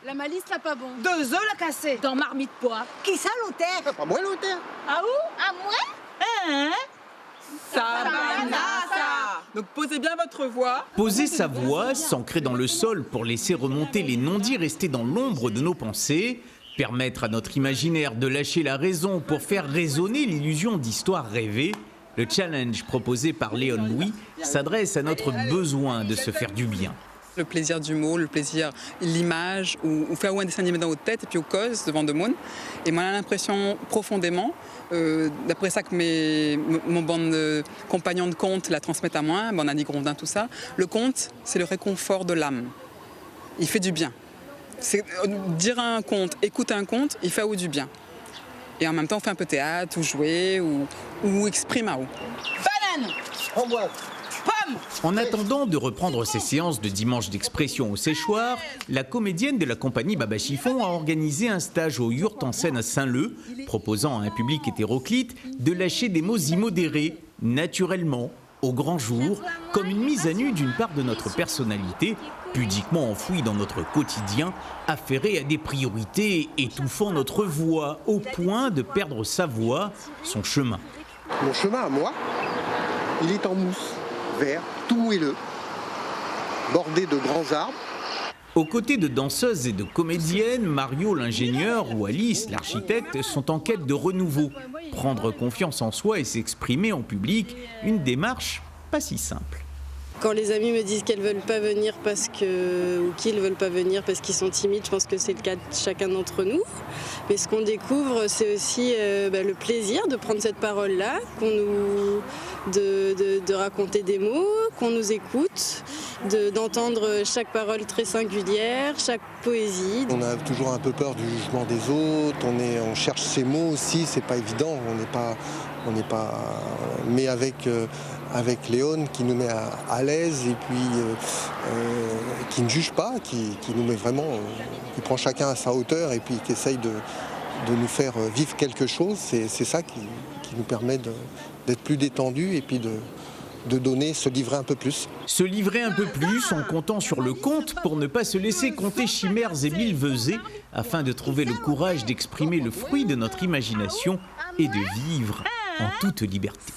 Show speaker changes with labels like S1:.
S1: La malice n'a pas bon.
S2: 2 œufs la cassée.
S1: Dans marmite pois.
S2: Qui ça l'auteur?
S3: Pas moi l'auteur.
S1: Ah où?
S4: Ah, moi?
S2: Hein?
S5: Sabanasa. Donc posez bien votre voix.
S6: Poser sa voix, s'ancrer dans le sol pour laisser remonter les non-dits restés dans l'ombre de nos pensées, permettre à notre imaginaire de lâcher la raison pour faire résonner l'illusion d'histoire rêvée. Le challenge proposé par Léon Louis s'adresse à notre besoin de se faire du bien.
S5: Le plaisir du mot, le plaisir, l'image, ou faire un dessin animé dans votre tête et puis au cause devant de monde. Et moi, j'ai l'impression profondément, d'après ça que mon bande de compagnons de conte la transmettent à moi, on a dit Grondin, tout ça, le conte, c'est le réconfort de l'âme. Il fait du bien. Dire un conte, écouter un conte, il fait du bien. Et en même temps, on fait un peu théâtre, ou jouer, ou exprime à où.
S2: Banane.
S3: Framboise.
S2: Pomme.
S6: En attendant de reprendre ses séances de dimanche d'expression au séchoir, la comédienne de la compagnie Baba Chiffon a organisé un stage au Yurt en Seine à Saint-Leu, proposant à un public hétéroclite de lâcher des mots immodérés, naturellement, au grand jour, comme une mise à nu d'une part de notre personnalité, pudiquement enfouie dans notre quotidien, affairée à des priorités étouffant notre voix au point de perdre sa voix, son chemin.
S3: Mon chemin à moi, il est en mousse, vert, tout moelleux, bordé de grands arbres.
S6: Aux côtés de danseuses et de comédiennes, Mario l'ingénieur ou Alice l'architecte sont en quête de renouveau. Prendre confiance en soi et s'exprimer en public, une démarche pas si simple.
S7: Quand les amis me disent qu'elles ne veulent pas venir ou qu'ils ne veulent pas venir parce qu'ils sont timides, je pense que c'est le cas de chacun d'entre nous. Mais ce qu'on découvre, c'est aussi le plaisir de prendre cette parole-là, de raconter des mots, qu'on nous écoute, d'entendre chaque parole très singulière, chaque poésie.
S3: On a toujours un peu peur du jugement des autres, on cherche ses mots aussi, c'est pas évident, on n'est pas... Mais avec Léon qui nous met à l'aise et puis qui ne juge pas, qui nous met vraiment, qui prend chacun à sa hauteur et puis qui essaye de nous faire vivre quelque chose, c'est ça qui nous permet d'être plus détendus et puis de donner, se livrer un peu plus.
S6: Se livrer un peu plus en comptant sur le conte pour ne pas se laisser compter chimères et billevesées afin de trouver le courage d'exprimer le fruit de notre imagination et de vivre en toute liberté.